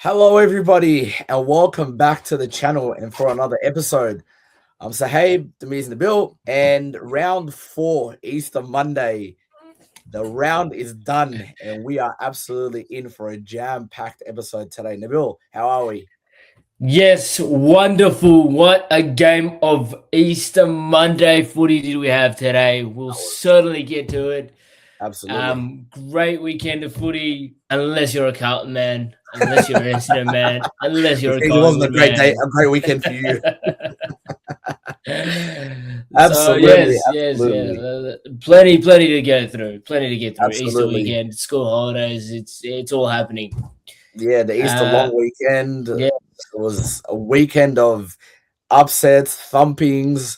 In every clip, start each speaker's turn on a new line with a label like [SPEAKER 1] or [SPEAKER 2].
[SPEAKER 1] Hello, everybody, and welcome back to the channel and for another episode. I'm Sahib, Dees in the bill, and round 4, Easter Monday. The round is done, and we are absolutely in for a jam-packed episode today. Nabil, how are we?
[SPEAKER 2] Yes, wonderful. What a game of Easter Monday footy did we have today. We'll certainly get to it.
[SPEAKER 1] Absolutely.
[SPEAKER 2] Great weekend of footy, unless you're a Carlton man, unless you're an Essendon man, unless you're a
[SPEAKER 1] It wasn't a great
[SPEAKER 2] man.
[SPEAKER 1] day, a great weekend for you.
[SPEAKER 2] Absolutely, yes. Plenty to get through. Absolutely. Easter weekend, school holidays, it's all happening.
[SPEAKER 1] Yeah, the Easter long weekend. Yeah. It was a weekend of upsets, thumpings,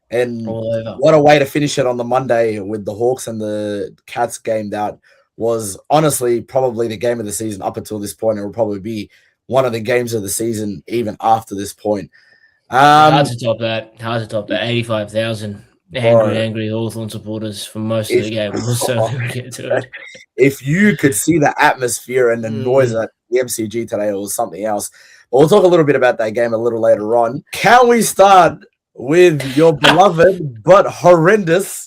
[SPEAKER 1] and what a way to finish it on the Monday with the Hawks and the Cats game. That was honestly probably the game of the season up until this point. It will probably be one of the games of the season even after this point.
[SPEAKER 2] Hard to top that. 85,000 angry Hawthorn supporters for most of the game. Also get to it.
[SPEAKER 1] If you could see the atmosphere and the noise at the MCG today, it was something else. But we'll talk a little bit about that game a little later on. Can we start with your beloved but horrendous,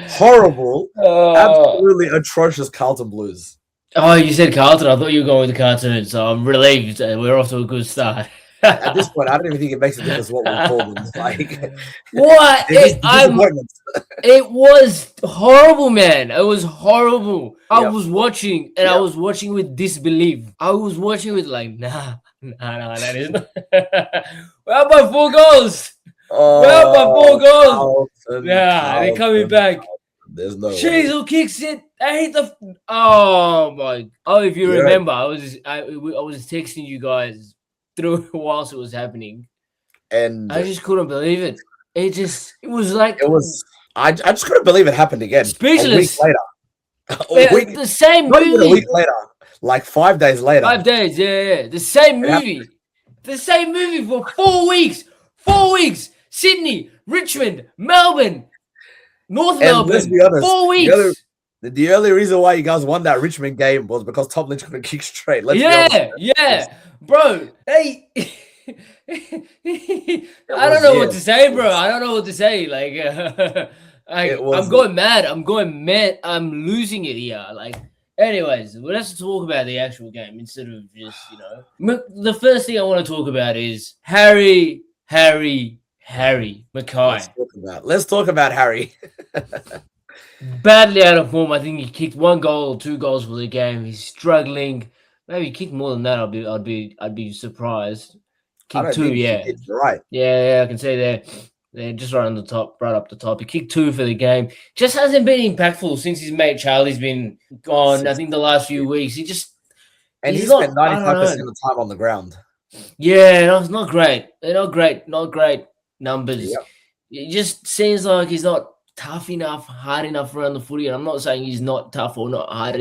[SPEAKER 1] horrible, absolutely atrocious Carlton Blues?
[SPEAKER 2] Oh, you said Carlton. I thought you were going with the Cartoons, so I'm relieved. We're off to a good start.
[SPEAKER 1] At this point, I don't even think it makes a difference what we call them. Like,
[SPEAKER 2] what? It was horrible, man. It was horrible. I was watching, and I was watching with disbelief. I was watching with like, nah, that is not. Where are my 4 goals? Where are my 4 goals? They're coming back.
[SPEAKER 1] There's no
[SPEAKER 2] Cheezel kicks it. I hate the. Oh my! Oh, if you remember, I was texting you guys through whilst it was happening, and I just couldn't believe it. I just
[SPEAKER 1] couldn't believe it happened again.
[SPEAKER 2] Speechless.
[SPEAKER 1] A week later.
[SPEAKER 2] The same movie.
[SPEAKER 1] A week later, like 5 days later.
[SPEAKER 2] 5 days, yeah. The same movie. The same movie for 4 weeks. 4 weeks. Sydney, Richmond, Melbourne, North Melbourne.
[SPEAKER 1] Let's be honest,
[SPEAKER 2] 4 weeks.
[SPEAKER 1] The only reason why you guys won that Richmond game was because Tom Lynch couldn't kick straight. Let's be honest.
[SPEAKER 2] Bro. Hey, I don't know what to say, bro. I don't know what to say. Like, I'm going mad. I'm losing it here. Like, anyways, let's talk about the actual game instead of just, the first thing I want to talk about is Harry Mackay.
[SPEAKER 1] Let's talk about Harry.
[SPEAKER 2] Badly out of form. I think he kicked 1 goal or 2 goals for the game. He's struggling. Maybe he kicked more than that. I'd be surprised. Kicked 2,
[SPEAKER 1] right.
[SPEAKER 2] Yeah, I can say there. They're just right on the top, right up the top. He kicked 2 for the game. Just hasn't been impactful since his mate Charlie's been gone. I think the last few weeks. He spent
[SPEAKER 1] 95% of the time on the ground.
[SPEAKER 2] Yeah, no, it's not great. They're not great numbers. Yep. It just seems like he's not tough enough, hard enough around the footy. And I'm not saying he's not tough or not hard.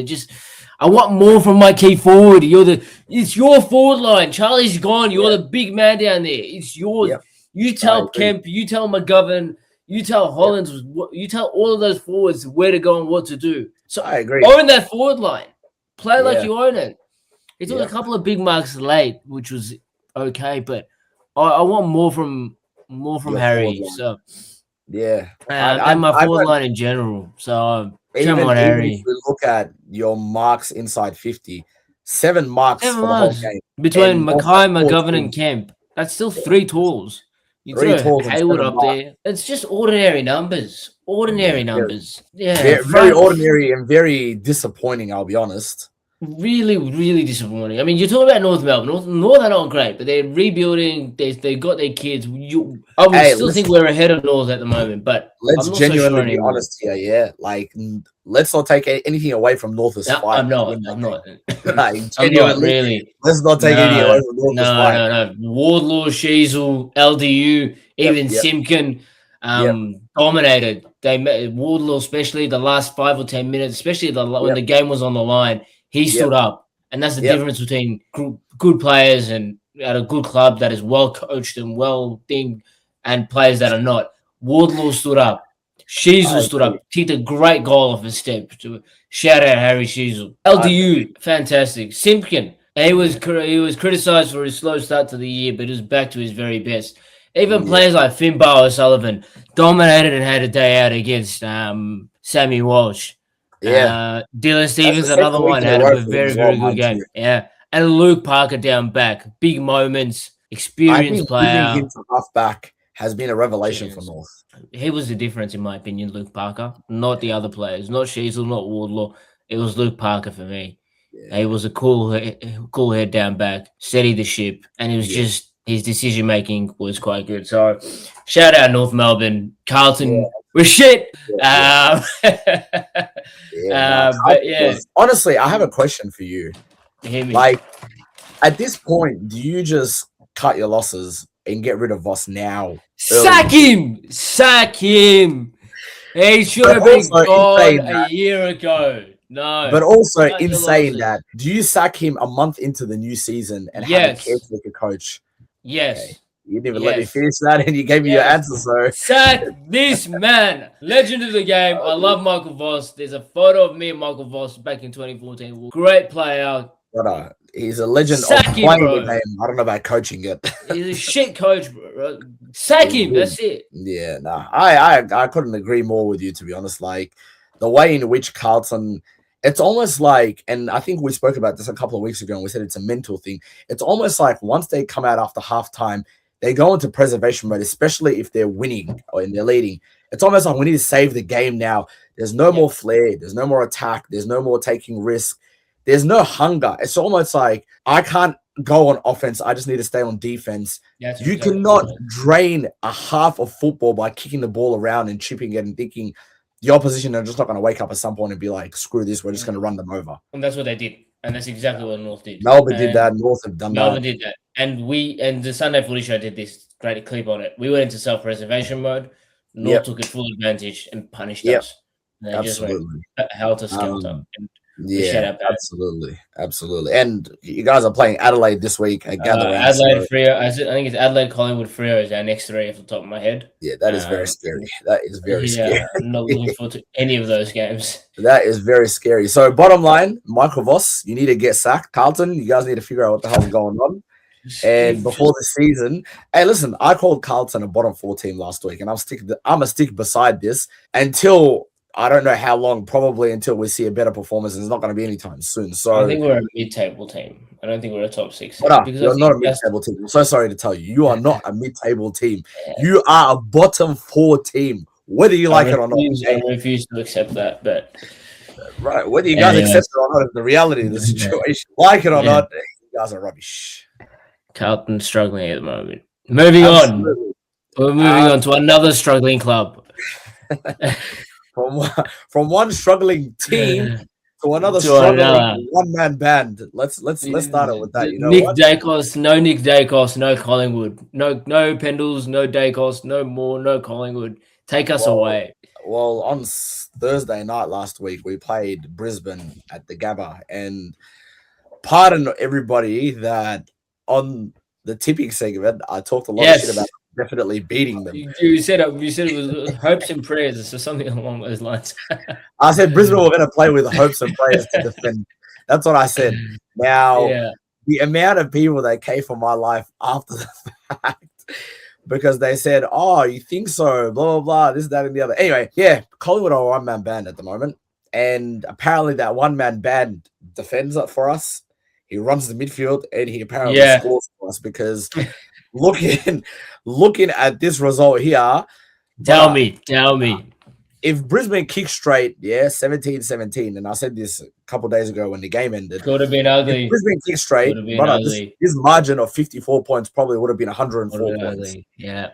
[SPEAKER 2] I want more from my key forward. It's your forward line. Charlie's gone. You're the big man down there. It's yours. Yep. You tell Kemp, you tell McGovern, you tell Hollands, you tell all of those forwards where to go and what to do. So
[SPEAKER 1] I agree.
[SPEAKER 2] Own that forward line. Play like you own it. He took a couple of big marks late, which was okay, but I want more from Harry. So and my forward line in general. So come on, Harry.
[SPEAKER 1] If we look at your marks inside 50, 7 marks for the whole game
[SPEAKER 2] between Mackay, McGovern, and Kemp. That's still 3 tools. You throw Hayward up there. It's just ordinary numbers. Yeah,
[SPEAKER 1] very ordinary and very disappointing. I'll be honest.
[SPEAKER 2] Really, really disappointing. I mean, you're talking about North Melbourne. North are not great, but they're rebuilding. They got their kids. I would still think we're ahead of North at the moment, but
[SPEAKER 1] let's genuinely be honest here. Yeah, like let's not take anything away from North's fight.
[SPEAKER 2] I'm not.
[SPEAKER 1] I'm not really. Let's not take anything away from North's fight.
[SPEAKER 2] No. Wardlaw, Sheasel, LDU, even Simpkin dominated. They met Wardlaw, especially the last 5 or 10 minutes, especially when the game was on the line. He stood up, and that's the difference between good players and at a good club that is well coached and well thinged, and players that are not. Wardlaw stood up. Sheasel stood up, kicked a great goal off his step. Shout out Harry Sheasel. LDU, fantastic. Simpkin, He was criticised for his slow start to the year, but he was back to his very best. Even players like Finbar O'Sullivan dominated and had a day out against Sammy Walsh.
[SPEAKER 1] Yeah.
[SPEAKER 2] Dylan Stevens, another one, had a very, very good game. Yeah. And Luke Parker down back. Big moments, experienced player.
[SPEAKER 1] Moving him to half back has been a revelation for North.
[SPEAKER 2] He was the difference, in my opinion, Luke Parker. Not the other players. Not Sheasel, not Wardlaw. It was Luke Parker for me. Yeah. He was a cool head down back, steady the ship, and it was just his decision making was quite good. So, shout out North Melbourne, Carlton. We're shit.
[SPEAKER 1] Honestly, I have a question for you. Like, at this point, do you just cut your losses and get rid of Voss now?
[SPEAKER 2] Sack him! He should have been gone a year ago. No.
[SPEAKER 1] But also, in saying that, do you sack him a month into the new season and have a caretaker coach?
[SPEAKER 2] Yes.
[SPEAKER 1] Okay. You didn't even let me finish that, and you gave me your answer. So
[SPEAKER 2] sack this man, legend of the game. I love Michael Voss. There's a photo of me and Michael Voss back in 2014. Great player.
[SPEAKER 1] But he's a legend of playing the game. I don't know about coaching it.
[SPEAKER 2] He's a shit coach, bro. Sack him. That's it.
[SPEAKER 1] Yeah, no, I couldn't agree more with you, to be honest. Like the way in which Carlton. It's almost like, and I think we spoke about this a couple of weeks ago, and we said it's a mental thing. It's almost like once they come out after halftime, they go into preservation mode, especially if they're winning or they're leading. It's almost like we need to save the game now. There's no more flair. There's no more attack. There's no more taking risks. There's no hunger. It's almost like I can't go on offense. I just need to stay on defense. You cannot drain a half of football by kicking the ball around and chipping it and thinking the opposition are just not going to wake up at some point and be like, screw this, we're just going to run them over.
[SPEAKER 2] And that's what they did. And that's exactly what North did.
[SPEAKER 1] Melbourne did that. North have done
[SPEAKER 2] Melbourne did that. And the Sunday Footy Show did this great clip on it. We went into self-preservation mode. North took it full advantage and punished us. And they just went helter-skelter.
[SPEAKER 1] Absolutely. And you guys are playing Adelaide this week at Gathering.
[SPEAKER 2] Adelaide, Freo. I think it's Adelaide, Collingwood, Freo is our next three off the top of my head.
[SPEAKER 1] Yeah, that is very scary. That is very scary.
[SPEAKER 2] I'm not looking forward to any of those games.
[SPEAKER 1] That is very scary. So, bottom line, Michael Voss, you need to get sacked. Carlton, you guys need to figure out what the hell is going on. And before the season, hey, listen, I called Carlton a bottom 4 team last week, and I'm a stick beside this until. I don't know how long, probably until we see a better performance, and it's not going to be anytime soon. So
[SPEAKER 2] I think we're a mid-table team. I don't think we're a top 6.
[SPEAKER 1] You're not a mid-table team. I'm so sorry to tell you. You are not a mid-table team. Yeah. You are a bottom 4 team, whether you like it or not.
[SPEAKER 2] I refuse to accept that, but...
[SPEAKER 1] Right, whether you guys accept it or not is the reality of the situation. Like it or not, you guys are rubbish.
[SPEAKER 2] Carlton's struggling at the moment. Moving on. We're moving on to another struggling club.
[SPEAKER 1] From one struggling team to another struggling one-man band. Let's start it with that. You know,
[SPEAKER 2] Nick Dacos, no Collingwood, no Pendles, no Dacos, no Moore, no Collingwood. Take us away.
[SPEAKER 1] Well, on Thursday night last week, we played Brisbane at the Gabba, and pardon everybody that on the tipping segment, I talked a lot of shit about definitely beating them.
[SPEAKER 2] You said it was hopes and prayers or something along those lines.
[SPEAKER 1] I said Brisbane were going to play with hopes and prayers to defend. That's what I said. Now, the amount of people that came for my life after the fact because they said, oh, you think so, blah, blah, blah, this, that, and the other. Anyway, Collingwood are a one-man band at the moment, and apparently that one-man band defends it for us. He runs the midfield, and he apparently scores for us because looking at this result here.
[SPEAKER 2] Tell me.
[SPEAKER 1] If Brisbane kicks straight, 17-17, and I said this a couple of days ago when the game ended.
[SPEAKER 2] Could have been ugly.
[SPEAKER 1] If Brisbane kicks straight, this margin of 54 points probably would have been 104 points.
[SPEAKER 2] Ugly. Yeah.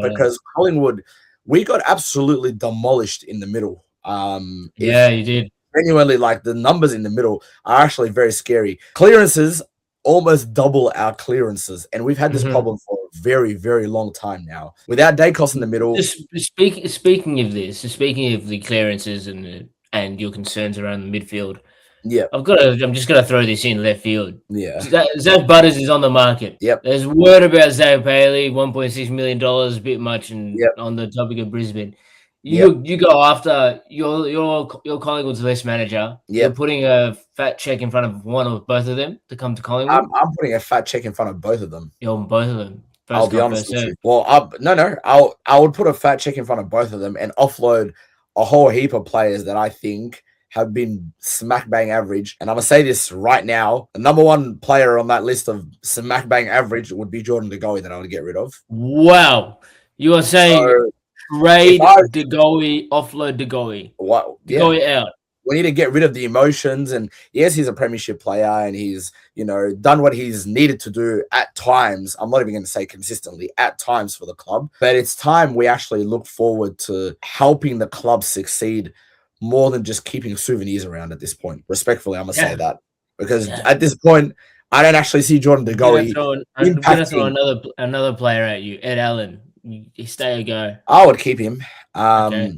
[SPEAKER 1] Because Collingwood, we got absolutely demolished in the middle.
[SPEAKER 2] You did.
[SPEAKER 1] Genuinely, like the numbers in the middle are actually very scary. Clearances almost double our clearances, and we've had this problem for a very, very long time now. Without Dacos in the middle.
[SPEAKER 2] Speaking of the clearances and your concerns around the midfield, I'm just gonna throw this in left field.
[SPEAKER 1] Yeah,
[SPEAKER 2] Zach Butters is on the market.
[SPEAKER 1] Yep.
[SPEAKER 2] There's word about Zach Bailey, $1.6 million, a bit much, on the topic of Brisbane. You go after your Collingwood's list manager.
[SPEAKER 1] Yep.
[SPEAKER 2] You're putting a fat check in front of one or both of them to come to Collingwood.
[SPEAKER 1] I'm putting a fat check in front of both of them.
[SPEAKER 2] You're both of them.
[SPEAKER 1] I'll be honest with you. Well, I would put a fat check in front of both of them and offload a whole heap of players that I think have been smack bang average. And I'm gonna say this right now: the number one player on that list of smack bang average would be Jordan De Goey that I would get rid of.
[SPEAKER 2] Wow, you are saying trade De Goey, offload De Goey.
[SPEAKER 1] What?
[SPEAKER 2] De Goey out.
[SPEAKER 1] We need to get rid of the emotions. And yes, he's a premiership player and he's, done what he's needed to do at times. I'm not even going to say consistently, at times for the club. But it's time we actually look forward to helping the club succeed more than just keeping souvenirs around at this point. Respectfully, I'm going to say that. Because at this point, I don't actually see Jordan De Goey.
[SPEAKER 2] I'm going to throw another player at you, Ed Allen. You stay or go.
[SPEAKER 1] I would keep him. I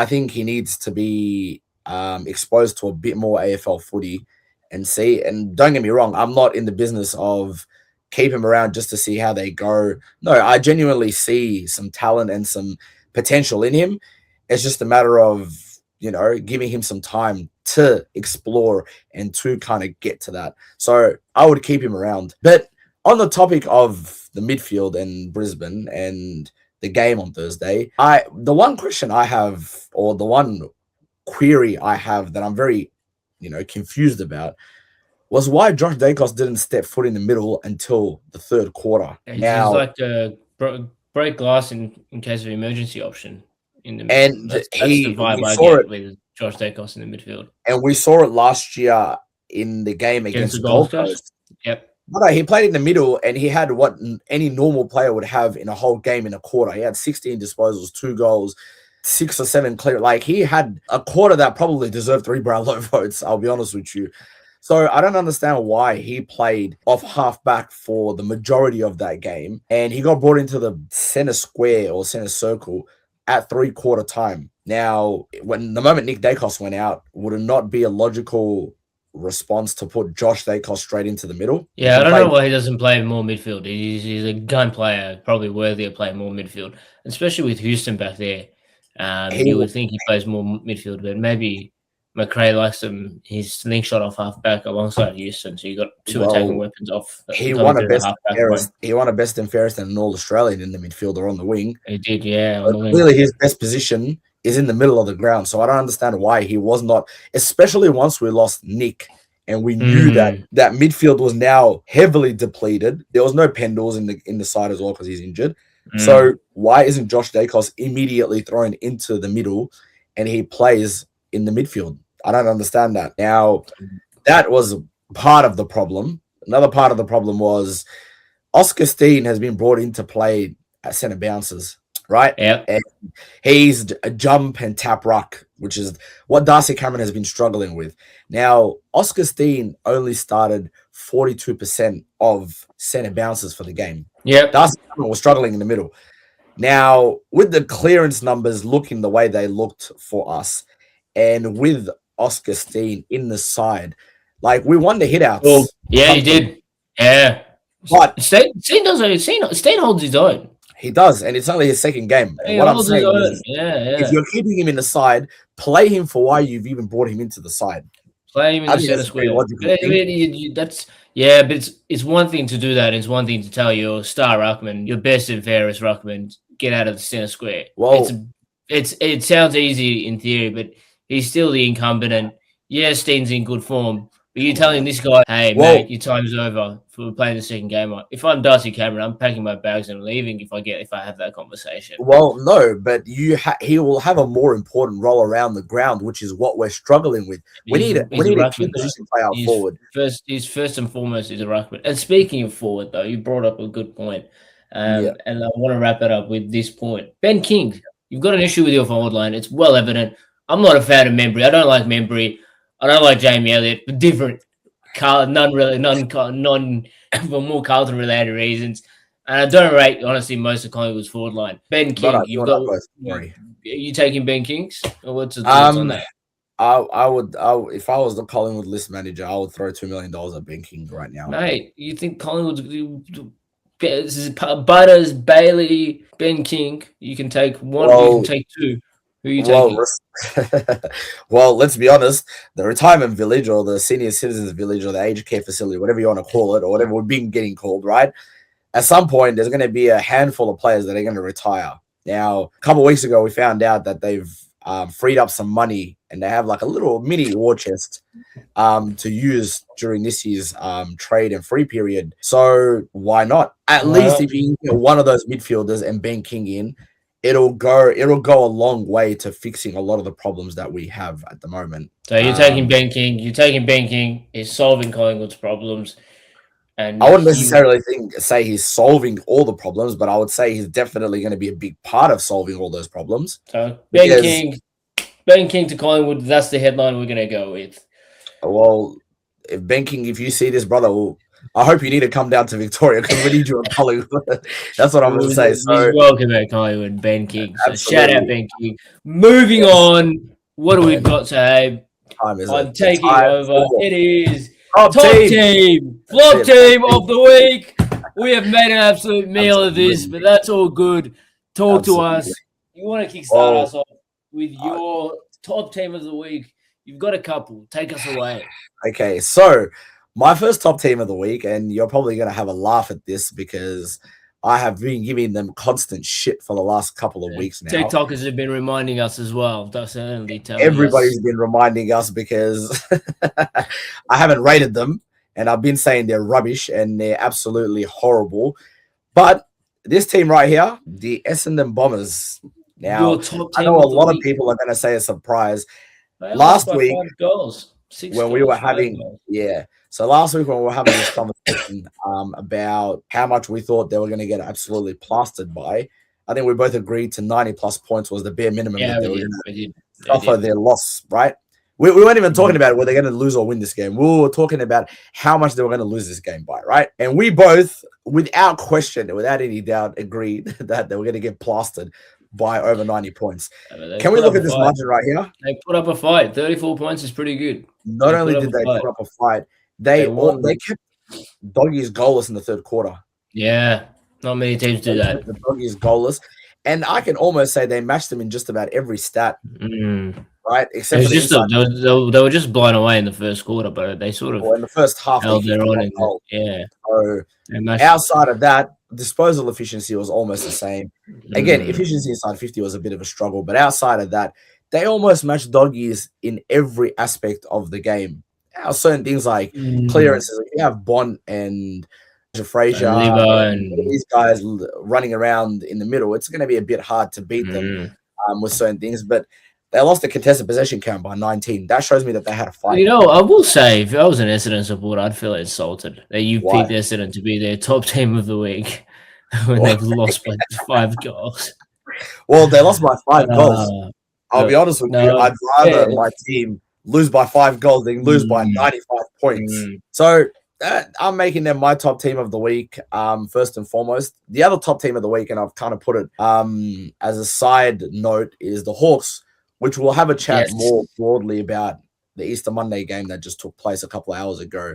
[SPEAKER 1] think he needs to be exposed to a bit more AFL footy and see. And don't get me wrong, I'm not in the business of keep him around just to see how they go. No, I genuinely see some talent and some potential in him. It's just a matter of, giving him some time to explore and to kind of get to that. So I would keep him around. But on the topic of the midfield and Brisbane and the game on Thursday, the one question I have, or the one query I have that I'm very, confused about, was why Josh Dacos didn't step foot in the middle until the third quarter.
[SPEAKER 2] He's like a break glass in case of emergency option in the middle. And that's the vibe I get with Josh Dacos in the midfield.
[SPEAKER 1] And we saw it last year in the game against Gold Coast.
[SPEAKER 2] Yep.
[SPEAKER 1] No, he played in the middle and he had what any normal player would have in a whole game in a quarter. He had 16 disposals, 2 goals, 6 or 7 clear. Like, he had a quarter that probably deserved 3 Brownlow votes, I'll be honest with you. So I don't understand why he played off halfback for the majority of that game. And he got brought into the center square or center circle at 3/4 time. Now, when the moment Nick Dacos went out, would it not be a logical response to put Josh Dacos straight into the middle?
[SPEAKER 2] Yeah, I don't know why he doesn't play more midfield. He's a gun player, probably worthy of playing more midfield, especially with Houston back there. You would think he plays more midfield, but maybe McRae likes his slingshot off halfback alongside Houston, so you got 2 attacking weapons off.
[SPEAKER 1] He won a best and fairest and an All-Australian in the midfield or on the wing.
[SPEAKER 2] He did, yeah.
[SPEAKER 1] Clearly, his best position is in the middle of the ground, so I don't understand why he was not, especially once we lost Nick and we knew that midfield was now heavily depleted. There was no Pendles in the side as well because he's injured. So why isn't Josh Dacos immediately thrown into the middle and he plays in the midfield? I don't understand that. Now, that was part of the problem. Another part of the problem was Oscar Steen has been brought in to play at centre bounces, right?
[SPEAKER 2] Yeah.
[SPEAKER 1] And he's a jump and tap ruck, which is what Darcy Cameron has been struggling with. Now, Oscar Steen only started 42% of centre bounces for the game.
[SPEAKER 2] Yeah.
[SPEAKER 1] Darcy Cameron was struggling in the middle. Now, with the clearance numbers looking the way they looked for us, and with Oscar Steen in the side, like, we won the hitouts.
[SPEAKER 2] Well, yeah, he did. Yeah.
[SPEAKER 1] But
[SPEAKER 2] Steen holds his own.
[SPEAKER 1] He does, and it's only his second game. And what I'm saying is, if you're keeping him in the side, play him for why you've even brought him into the side.
[SPEAKER 2] Play him in the center square. But it's one thing to do that. It's one thing to tell your star ruckman, your best and fairest ruckman, get out of the center square.
[SPEAKER 1] Well,
[SPEAKER 2] it sounds easy in theory, but he's still the incumbent. And yeah, Steen's in good form, but you're telling this guy, hey, mate, your time's over for playing the second game. If I'm Darcy Cameron, I'm packing my bags and leaving if I have that conversation.
[SPEAKER 1] Well, no, but he will have a more important role around the ground, which is what we're struggling with. We need a key position player forward.
[SPEAKER 2] He's first and foremost is a ruckman. And speaking of forward, though, you brought up a good point. And I want to wrap it up with this point. Ben King, you've got an issue with your forward line. It's well evident. I'm not a fan of Membry. I don't like Membry. I don't like Jamie Elliott for different, for more Carlton related reasons. And I don't rate, honestly, most of Collingwood's forward line. Ben King, are you taking Ben King's? Or what's the thoughts on that?
[SPEAKER 1] I would, if I was the Collingwood list manager, I would throw $2 million at Ben King right now.
[SPEAKER 2] Mate, you think Collingwood's Butters, Bailey, Ben King? You can take one. You can take 2. Who are you taking?
[SPEAKER 1] Well, let's be honest. The retirement village or the senior citizens village or the aged care facility, whatever you want to call it, or whatever we've been getting called, right? At some point, there's going to be a handful of players that are going to retire. Now, a couple of weeks ago, we found out that they've freed up some money and they have like a little mini war chest to use during this year's trade and free period. So why not? At least if you get one of those midfielders and Ben King in, it'll go a long way to fixing a lot of the problems that we have at the moment.
[SPEAKER 2] So you're taking Ben King. You're taking Ben King. He's solving Collingwood's problems. And
[SPEAKER 1] I wouldn't necessarily say he's solving all the problems, but I would say he's definitely going to be a big part of solving all those problems.
[SPEAKER 2] So Ben King to Collingwood, that's the headline we're going to go with.
[SPEAKER 1] Well, if Ben King, if you see this, brother, I hope you need to come down to Victoria because we need you in Collingwood. That's what I'm going to say. So,
[SPEAKER 2] he's welcome at Collingwood, Ben King. So shout out Ben King. Moving on, what do we got to have? I'm taking over. It is top team. Flop team of the week. We have made an absolute meal of this, but that's all good. Talk to us. You want to kickstart us off with your top team of the week? You've got a couple. Take us away.
[SPEAKER 1] Okay, so my first top team of the week, and you're probably going to have a laugh at this because I have been giving them constant shit for the last couple of weeks now.
[SPEAKER 2] TikTokers have been reminding us as well.
[SPEAKER 1] Everybody's been reminding us because I haven't rated them, and I've been saying they're rubbish and they're absolutely horrible. But this team right here, the Essendon Bombers. Now, I know a lot of people are going to say a surprise. Last week, when we were having, so last week when we were having this conversation about how much we thought they were going to get absolutely plastered by, I think we both agreed to 90 plus points was the bare minimum that they were going to suffer their loss, right? We weren't even talking about whether they're going to lose or win this game. We were talking about how much they were going to lose this game by, right? And we both, without question, without any doubt, agreed that they were going to get plastered by over 90 points. Can we look at this margin right here?
[SPEAKER 2] They put up a fight. 34 points is pretty good.
[SPEAKER 1] Not only did they put up a fight, they kept Doggies goalless in the third quarter.
[SPEAKER 2] Yeah, not many teams do that.
[SPEAKER 1] The Doggies goalless. And I can almost say they matched them in just about every stat. Right? Except for
[SPEAKER 2] they were just blown away in the first quarter, but they sort of
[SPEAKER 1] in the first half
[SPEAKER 2] held their own.
[SPEAKER 1] So outside of that, disposal efficiency was almost the same. Again, efficiency inside 50 was a bit of a struggle, but outside of that, they almost matched Doggies in every aspect of the game. Now, certain things like clearances, if you have Bont and Fraser and these guys running around in the middle, it's going to be a bit hard to beat them with certain things, but they lost the contested possession count by 19. That shows me that they had a fight.
[SPEAKER 2] You know, I will say, if I was an Essendon supporter, I'd feel insulted that you picked Essendon to be their top team of the week when they've lost by 5 goals.
[SPEAKER 1] Well, they lost by 5 goals. I'll be honest with you. I'd rather my team lose by 5 goals than lose by 95 points. So I'm making them my top team of the week, first and foremost. The other top team of the week, and I've kind of put it as a side note, is the Hawks, which we'll have a chat more broadly about the Easter Monday game that just took place a couple of hours ago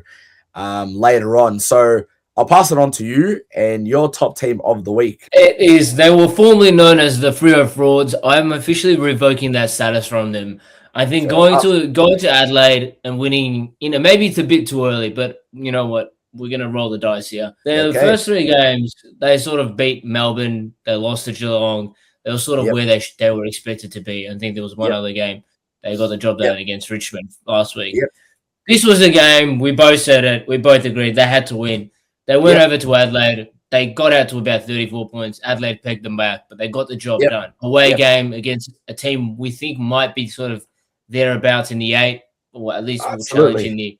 [SPEAKER 1] later on. So I'll pass it on to you and your top team of the week.
[SPEAKER 2] It is. They were formerly known as the Freo Frauds. I'm officially revoking that status from them. I think going to Adelaide and winning, maybe it's a bit too early, but you know what? We're going to roll the dice here. The first 3 games, they sort of beat Melbourne. They lost to Geelong. They were sort of where they were expected to be. I think there was one other game. They got the job done against Richmond last week. This was a game, we both said it, we both agreed they had to win. They went over to Adelaide. They got out to about 34 points. Adelaide pegged them back, but they got the job done. Away game against a team we think might be sort of thereabouts in the 8, or at least will challenge in the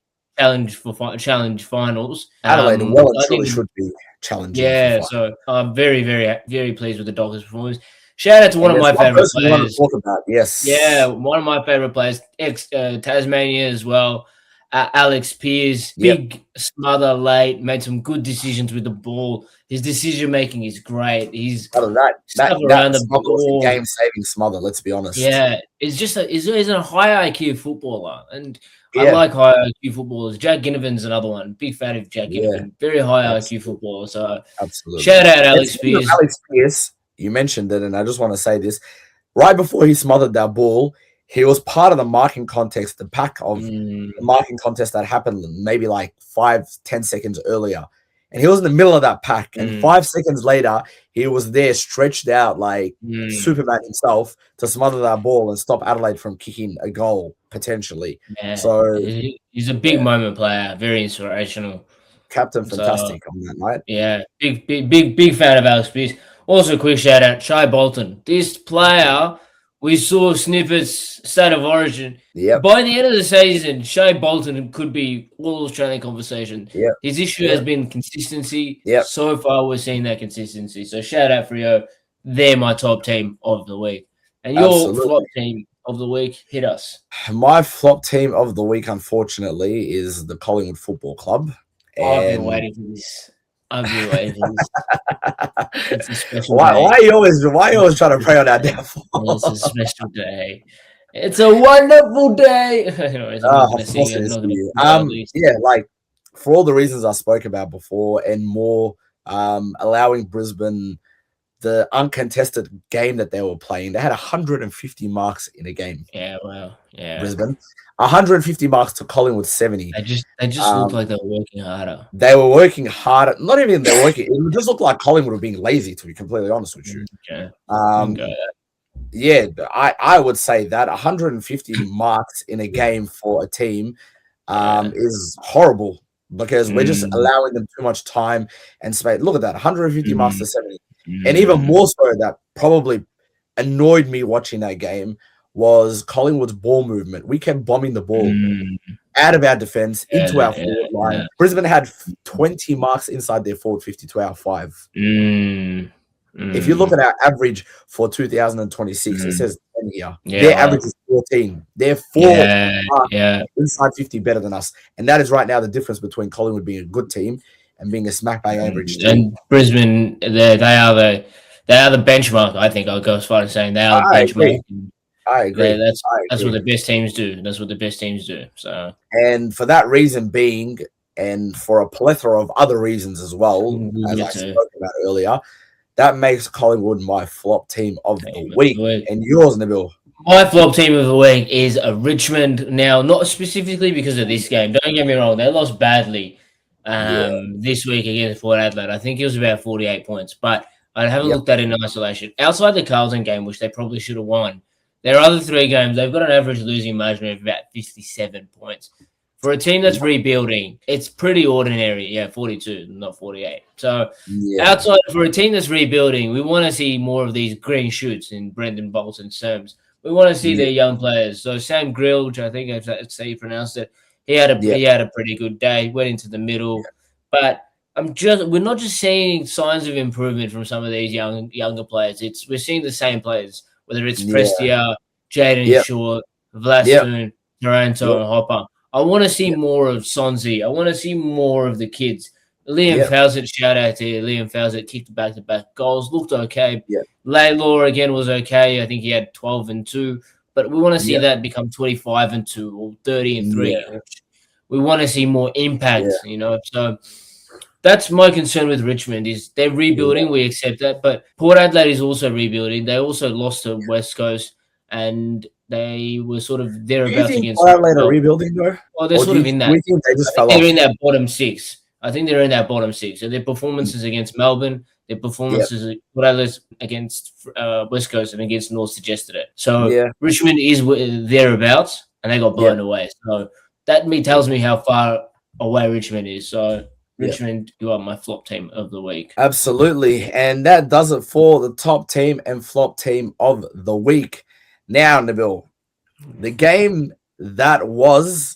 [SPEAKER 2] challenge finals.
[SPEAKER 1] Adelaide well and truly should be challenging.
[SPEAKER 2] Yeah, so I'm very, very, very pleased with the Dockers' performance. Shout out to one of my favorite players.
[SPEAKER 1] Talk about. Yes.
[SPEAKER 2] Yeah, one of my favorite players, Tasmania as well. Alex Pearce, big smother late, made some good decisions with the ball. His decision making is great. He's
[SPEAKER 1] around the ball, game saving smother. Let's be honest.
[SPEAKER 2] Yeah, he's a high IQ footballer, and I like high IQ footballers. Jack Ginnivan's another one. Big fan of Jack Ginnivan. Very high IQ footballer. So
[SPEAKER 1] absolutely,
[SPEAKER 2] shout out Alex Pearce.
[SPEAKER 1] Alex Pearce. You mentioned it, and I just want to say this. right before he smothered that ball, he was part of the marking contest, the pack of the marking contest that happened maybe like 5-10 seconds earlier. And he was in the middle of that pack. And 5 seconds later, he was there stretched out like Superman himself to smother that ball and stop Adelaide from kicking a goal, potentially.
[SPEAKER 2] Yeah.
[SPEAKER 1] So
[SPEAKER 2] he's a big moment player, very inspirational.
[SPEAKER 1] Captain Fantastic on that night.
[SPEAKER 2] Yeah, big fan of Alex Pearce. Also, quick shout out, Shai Bolton. This player, we saw snippets, State of Origin.
[SPEAKER 1] Yep.
[SPEAKER 2] By the end of the season, Shai Bolton could be all Australian conversation.
[SPEAKER 1] Yep.
[SPEAKER 2] His issue has been consistency.
[SPEAKER 1] Yep.
[SPEAKER 2] So far, we're seeing that consistency. So shout out Freo. They're my top team of the week. And your flop team of the week, hit us.
[SPEAKER 1] My flop team of the week, unfortunately, is the Collingwood Football Club.
[SPEAKER 2] I've been waiting for this. It's a special
[SPEAKER 1] day. Why are you always trying to pray on our downfall?
[SPEAKER 2] It's a special day. It's a wonderful day.
[SPEAKER 1] Yeah, like for all the reasons I spoke about before and more, allowing Brisbane the uncontested game that they were playing. They had 150 marks in a game.
[SPEAKER 2] Yeah, wow. Yeah.
[SPEAKER 1] Brisbane. 150 marks to Collingwood 70.
[SPEAKER 2] They just looked like they were working harder.
[SPEAKER 1] They were working harder. Not even they were working. It just looked like Collingwood were being lazy, to be completely honest with you.
[SPEAKER 2] Okay.
[SPEAKER 1] Yeah, I would say that 150 marks in a game for a team is horrible because we're just allowing them too much time and space. Look at that, 150 marks to 70. And even more so, that probably annoyed me watching that game was Collingwood's ball movement. We kept bombing the ball out of our defense into our forward line. Yeah. Brisbane had 20 marks inside their forward 50 to our 5. If you look at our average for 2026, it says 10 here. Their average is 14. They're 4 inside 50 better than us. And that is right now the difference between Collingwood being a good team and being a smack bang average team.
[SPEAKER 2] And Brisbane, they are the benchmark. I think I'll go as far as saying they are the benchmark.
[SPEAKER 1] I agree.
[SPEAKER 2] That's what the best teams do. That's what the best teams do. So,
[SPEAKER 1] and for that reason being, and for a plethora of other reasons as well, as I spoke about earlier, that makes Collingwood my flop team of the week. And yours, Nabil?
[SPEAKER 2] My flop team of the week is Richmond. Now, not specifically because of this game. Don't get me wrong; they lost badly this week against Port Adelaide. I think it was about 48 points, but I haven't looked at it in isolation. Outside the Carlton game, which they probably should have won, their other 3 games, they've got an average losing margin of about 57 points. For a team that's rebuilding, it's pretty ordinary. Yeah, 42, not 48. So outside, for a team that's rebuilding, we want to see more of these green shoots in Brendan Bolton's terms. We want to see their young players. So Sam Grill, which I think that's how you pronounced it, he had a pretty good day, went into the middle. But we're not just seeing signs of improvement from some of these younger players. We're seeing the same players. Whether it's Prestia, Jaden Short, Vlastoon, Taranto, and Hopper. I want to see more of Sonzi. I want to see more of the kids. Liam Fowcett, shout out to you. Liam Fowcett kicked back-to-back goals, looked okay. Laylaw again was okay. I think he had 12 and 2. But we want to see that become 25 and 2 or 30 and 3. We want to see more impact, So that's my concern with Richmond is they're rebuilding. We accept that. But Port Adelaide is also rebuilding. They also lost to West Coast and they were sort of thereabouts against
[SPEAKER 1] Port Adelaide are rebuilding though?
[SPEAKER 2] Well, they're sort of in that. They're in that bottom 6. I think they're in that bottom 6. So their performances against Melbourne, their performances Port Adelaide against West Coast and against North suggested it. So Richmond is thereabouts and they got blown away. So that tells me how far away Richmond is. So Richmond, you are my flop team of the week.
[SPEAKER 1] Absolutely. And that does it for the top team and flop team of the week. Now, Nabil, the game that was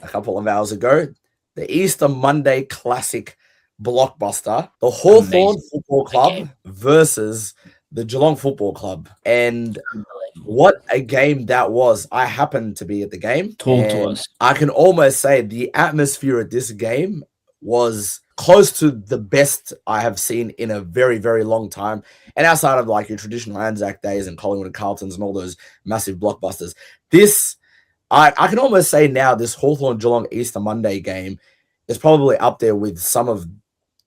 [SPEAKER 1] a couple of hours ago, the Easter Monday Classic blockbuster, the Hawthorn Football Club versus the Geelong Football Club. And what a game that was. I happened to be at the game.
[SPEAKER 2] Talk to us.
[SPEAKER 1] I can almost say the atmosphere at this game was close to the best I have seen in a very, very long time. And outside of like your traditional Anzac days and Collingwood and Carltons and all those massive blockbusters, this, I can almost say now this Hawthorn Geelong Easter Monday game is probably up there with some of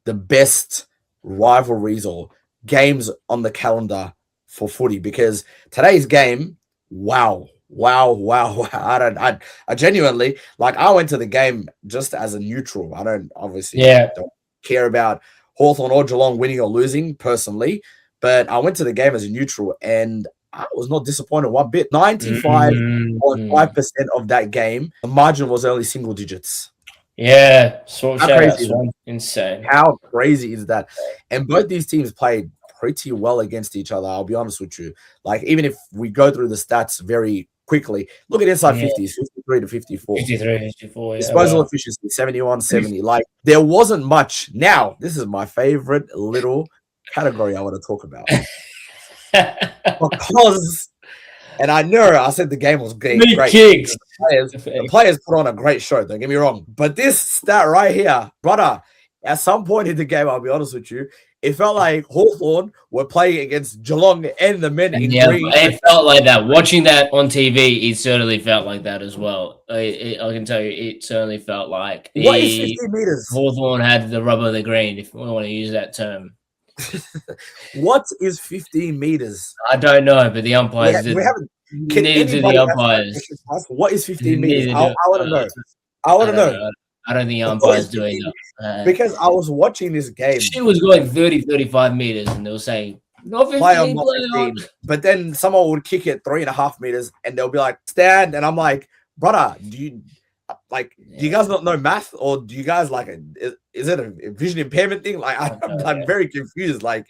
[SPEAKER 1] the best rivalries or games on the calendar for footy because today's game, wow. I genuinely, like, I went to the game just as a neutral. I don't don't care about Hawthorn or Geelong winning or losing personally, but I went to the game as a neutral and I was not disappointed one bit. 95.5% of that game, the margin was only single digits.
[SPEAKER 2] Yeah, so how crazy is that? Insane.
[SPEAKER 1] How crazy is that? And both these teams played pretty well against each other. I'll be honest with you. Like, even if we go through the stats very quickly, look at inside 50s, 53 to 54.
[SPEAKER 2] 53, 54.
[SPEAKER 1] Disposal efficiency, 71, 70. Like, there wasn't much. Now, this is my favorite little category I want to talk about. Because, and I know I said the game was great. The players put on a great show, don't get me wrong. But this stat right here, brother, at some point in the game, I'll be honest with you, it felt like Hawthorn were playing against Geelong and the men in green.
[SPEAKER 2] It felt like that. Watching that on TV, it certainly felt like that as well. I can tell you, it certainly felt like
[SPEAKER 1] what is 50 meters?
[SPEAKER 2] Hawthorn had the rubber of the green, if we want to use that term.
[SPEAKER 1] What is 15 meters?
[SPEAKER 2] I don't know, but the umpires neither do the umpires.
[SPEAKER 1] What is 15 meters? I want to know. I want to know.
[SPEAKER 2] I don't think umpires do either.
[SPEAKER 1] Because I was watching this game.
[SPEAKER 2] She was going 30, 35 meters, and they'll say, not 15, play on.
[SPEAKER 1] But then someone would kick it 3.5 meters, and they'll be like, stand. And I'm like, brother, do you guys not know math? Or do you guys, like, is it a vision impairment thing? Like, I'm very confused. Like,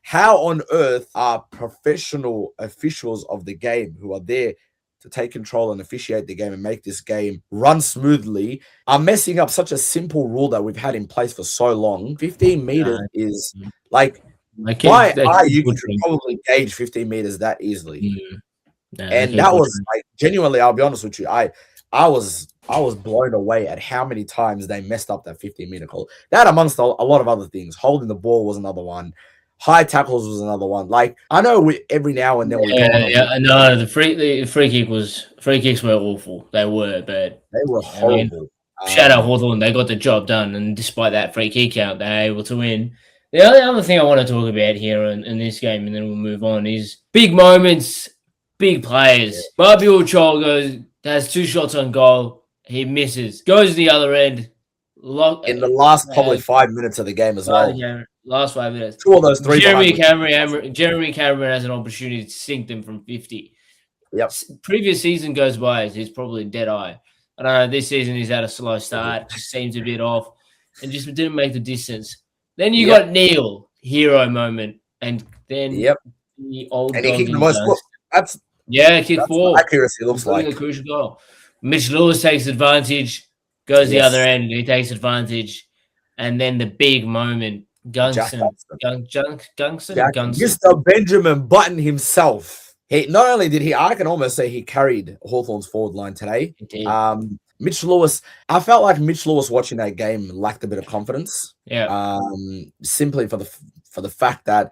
[SPEAKER 1] how on earth are professional officials of the game who are there to take control and officiate the game and make this game run smoothly are messing up such a simple rule that we've had in place for so long? 15 meters is like, why are you could probably gauge 15 meters that easily? And that was like, genuinely, I'll be honest with you, I was blown away at how many times they messed up that 15-meter call. That amongst a lot of other things. Holding the ball was another one. High tackles was another one. Like, I know every now and then we
[SPEAKER 2] no, the free kicks were awful. They were bad.
[SPEAKER 1] They were horrible.
[SPEAKER 2] Shout out Hawthorn, they got the job done, and despite that free kick count, they're able to win. The only other thing I want to talk about here in this game, and then we'll move on, is big moments, big players. Mabior Chol has 2 shots on goal. He misses. Goes to the other end.
[SPEAKER 1] In the last probably 5 minutes of the game as well.
[SPEAKER 2] Last 5 minutes.
[SPEAKER 1] 2 of those 3.
[SPEAKER 2] Jeremy Cameron has an opportunity to sink them from 50.
[SPEAKER 1] Yep.
[SPEAKER 2] Previous season goes by, he's probably dead eye. I don't know, this season he's had a slow start, just seems a bit off, and just didn't make the distance. Then you got Neil, hero moment, and then the old
[SPEAKER 1] and he kicked the most.
[SPEAKER 2] Kick 4.
[SPEAKER 1] Accuracy looks like
[SPEAKER 2] a crucial goal. Mitch Lewis takes advantage, goes the other end, he takes advantage, and then the big moment. Gunston.
[SPEAKER 1] Mr. Benjamin Button himself. Not only did I can almost say he carried Hawthorn's forward line today. Mitch Lewis, I felt like Mitch Lewis watching that game lacked a bit of confidence. Simply for the fact that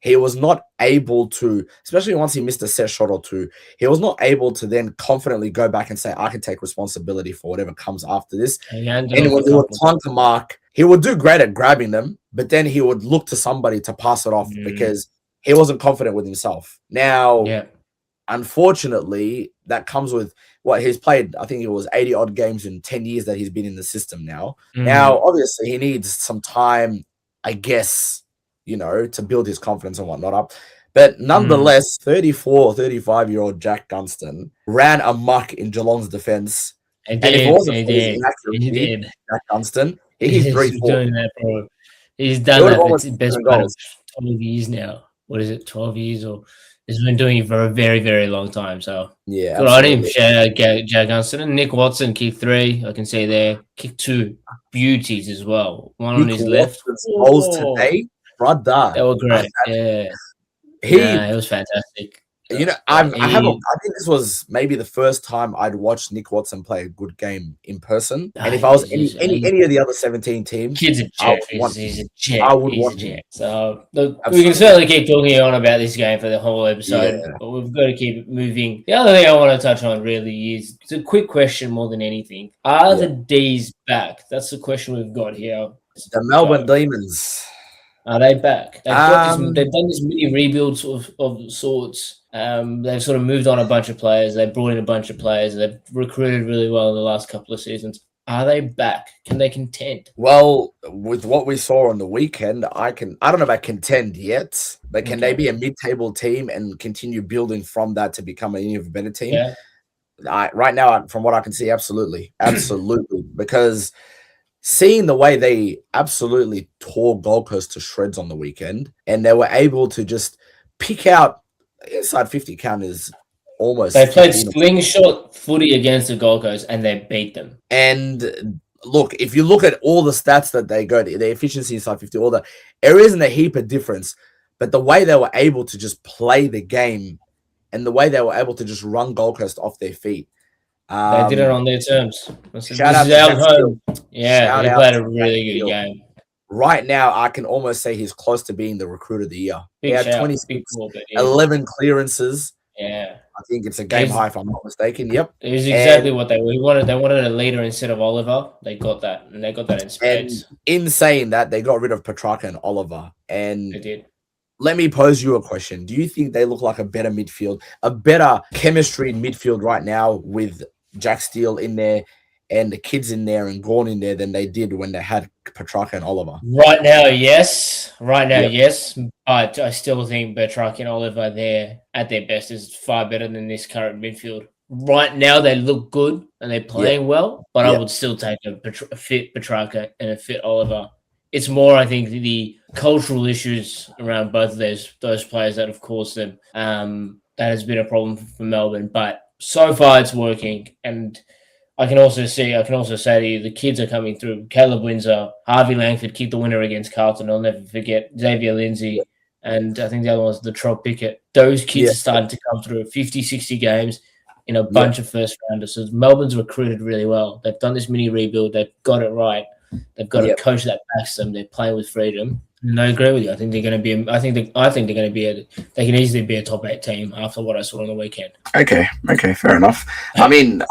[SPEAKER 1] he was not able to, especially once he missed a set shot or two, he was not able to then confidently go back and say, I can take responsibility for whatever comes after this. And when he would time to mark, he would do great at grabbing them, but then he would look to somebody to pass it off because he wasn't confident with himself. Now, unfortunately, that comes with what he's played. I think it was 80-odd games in 10 years that he's been in the system now. Now, obviously, he needs some time, I guess, to build his confidence and whatnot up. But nonetheless, 35-year-old Jack Gunston ran amok in Geelong's defense.
[SPEAKER 2] And if it wasn't for his
[SPEAKER 1] inaccuracy, Jack Gunston, he's 3-4.
[SPEAKER 2] He's done that for the best part of 12 years now. What is it, 12 years? Or he's been doing it for a very, very long time. So good on him. Shout out Jack Gunston. And Nick Watson, kick 3. I can see there. Kick 2. Beauties as well. One on his left.
[SPEAKER 1] Goals today. Brother.
[SPEAKER 2] They were great. It was fantastic.
[SPEAKER 1] I think this was maybe the first time I'd watched Nick Watson play a good game in person. And if I was any of the other 17 teams,
[SPEAKER 2] he's a jet. I would want him. So look, we can certainly keep talking on about this game for the whole episode, but we've got to keep it moving. The other thing I want to touch on really is, it's a quick question more than anything. Are the Dees back? That's the question we've got here.
[SPEAKER 1] The Melbourne Demons.
[SPEAKER 2] Are they back? They've got this. They've done this mini rebuild of sorts. They've sort of moved on a bunch of players. They've brought in a bunch of players. They've recruited really well in the last couple of seasons. Are they back? Can they contend?
[SPEAKER 1] Well, with what we saw on the weekend, I don't know about contend yet, but can they be a mid-table team and continue building from that to become an even better team?
[SPEAKER 2] Yeah.
[SPEAKER 1] Right now, from what I can see, absolutely. Because seeing the way they absolutely tore Gold Coast to shreds on the weekend, and they were able to just pick out inside 50 counters almost.
[SPEAKER 2] They played slingshot footy against the Gold Coast and they beat them.
[SPEAKER 1] And look, if you look at all the stats that they got, the efficiency inside 50, all that, there isn't a heap of difference. But the way they were able to just play the game and the way they were able to just run Gold Coast off their feet.
[SPEAKER 2] They did it on their terms.
[SPEAKER 1] Shout out to
[SPEAKER 2] home. Yeah, he played a really good game.
[SPEAKER 1] Right now, I can almost say he's close to being the recruit of the year. He had 26, 11 clearances.
[SPEAKER 2] Yeah.
[SPEAKER 1] I think it's a game high, if I'm not mistaken. Yep.
[SPEAKER 2] It was exactly what they wanted. They wanted a leader instead of Oliver. They got that, and they got that in spades.
[SPEAKER 1] And in saying that, they got rid of Petrarca and Oliver. And
[SPEAKER 2] they did.
[SPEAKER 1] Let me pose you a question. Do you think they look like a better midfield, a better chemistry in midfield right now with Jack Steele in there and the kids in there and Gorn in there than they did when they had Petrarca and Oliver?
[SPEAKER 2] Right now, yes. Yes. But I still think Petrarca and Oliver there at their best is far better than this current midfield. Right now, they look good and they're playing well, but I would still take a fit Petrarca and a fit Oliver. It's more, I think, the cultural issues around both of those players that have caused them. That has been a problem for Melbourne, but so far it's working. And I can also say to you, the kids are coming through. Caleb Windsor, Harvey Langford kicked the winner against Carlton. I'll never forget. Xavier Lindsay, and I think the other one was the Latrell Pickett. Those kids are starting to come through 50, 60 games in a bunch of first rounders. So Melbourne's recruited really well. They've done this mini rebuild. They've got it right. They've got a coach that backs them. They're playing with freedom. And I agree with you. I think they're going to be. I think they're going to be. They can easily be a top 8 team after what I saw on the weekend.
[SPEAKER 1] Okay, fair enough. I mean,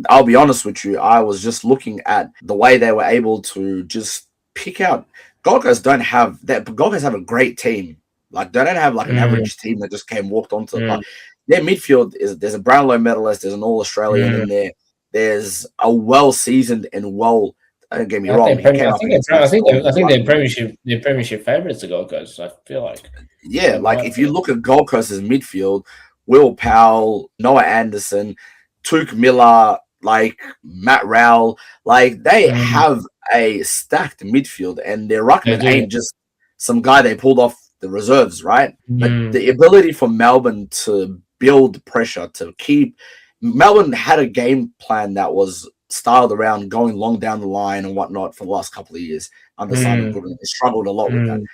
[SPEAKER 1] I'll be honest with you. I was just looking at the way they were able to just pick out. Gold Coast don't have that. Gold Coast have a great team. Like they don't have like an average team that just walked onto the park. Their midfield there's a Brownlow medalist. There's an All Australian in there. There's a well seasoned and well. Don't get me wrong.
[SPEAKER 2] I think they're premiership favourites, the Gold Coast. I feel like.
[SPEAKER 1] Yeah, like if you look at Gold Coast's midfield, Will Powell, Noah Anderson, Touk Miller, like Matt Rowell, like they have a stacked midfield, and their ruckman ain't just some guy they pulled off the reserves, right? But the ability for Melbourne to build pressure, to keep Melbourne had a game plan that was styled around going long down the line and whatnot for the last couple of years under Simon Goodwin. They struggled a lot with that.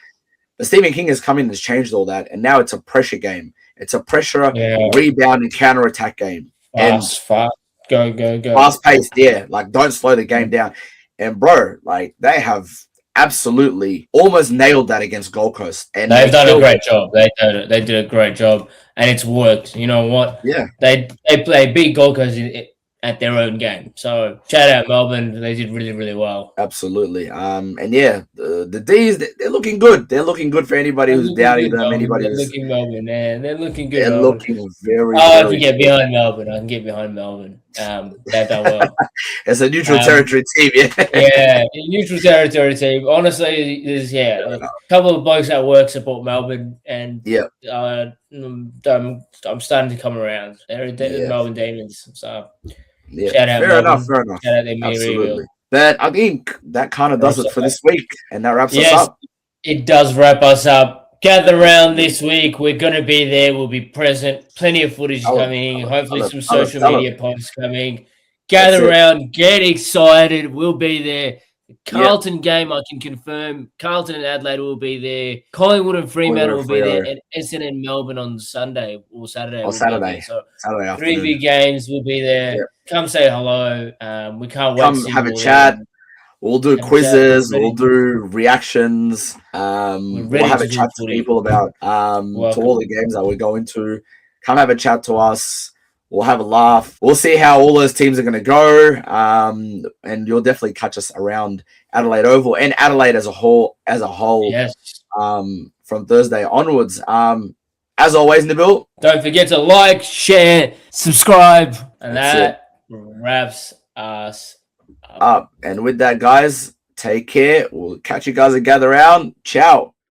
[SPEAKER 1] But Stephen King has come in and has changed all that, and now it's a pressure game. It's a pressure, rebound, and counter-attack game.
[SPEAKER 2] Fast. Go.
[SPEAKER 1] Fast-paced, like don't slow the game down. And bro, like they have absolutely almost nailed that against Gold Coast. And
[SPEAKER 2] they've done a great job. They did a great job, and it's worked. You know what?
[SPEAKER 1] Yeah.
[SPEAKER 2] They beat Gold Coast at their own game. So shout out Melbourne. They did really, really well.
[SPEAKER 1] Absolutely. And yeah, the Dees, they're looking good. They're looking good for anybody who's doubting them. Anybody who's
[SPEAKER 2] looking Melbourne, man. They're looking good.
[SPEAKER 1] They're looking very.
[SPEAKER 2] I can get behind Melbourne. They've done well.
[SPEAKER 1] It's a neutral territory team,
[SPEAKER 2] neutral territory team. Honestly, there's a couple of blokes at work support Melbourne, and I'm starting to come around. They're the Melbourne Demons, so.
[SPEAKER 1] Yeah, shout out fair enough.
[SPEAKER 2] Shout out
[SPEAKER 1] absolutely. But I think that kind of does it for this week, and that wraps us up.
[SPEAKER 2] It does wrap us up. Gather around this week. We're going to be there. We'll be present. Plenty of footage coming. Hopefully, some social media posts coming. Gather around. Get excited. We'll be there. Carlton game, I can confirm. Carlton and Adelaide will be there. Collingwood and Fremantle will be there. And Essendon and Melbourne on Sunday or Saturday. So Saturday 3 big games will be there. Yep. Come say hello. We can't wait.
[SPEAKER 1] Come have a chat. We'll do quizzes. We'll do reactions. We'll have a chat to people about to all the games that we're going to. Come have a chat to us. We'll have a laugh. We'll see how all those teams are going to go. And you'll definitely catch us around Adelaide Oval and Adelaide as a whole.
[SPEAKER 2] Yes.
[SPEAKER 1] from Thursday onwards. As always, Nabil,
[SPEAKER 2] don't forget to like, share, subscribe, and that wraps us up.
[SPEAKER 1] And with that, guys, take care. We'll catch you guys and gather around. Ciao.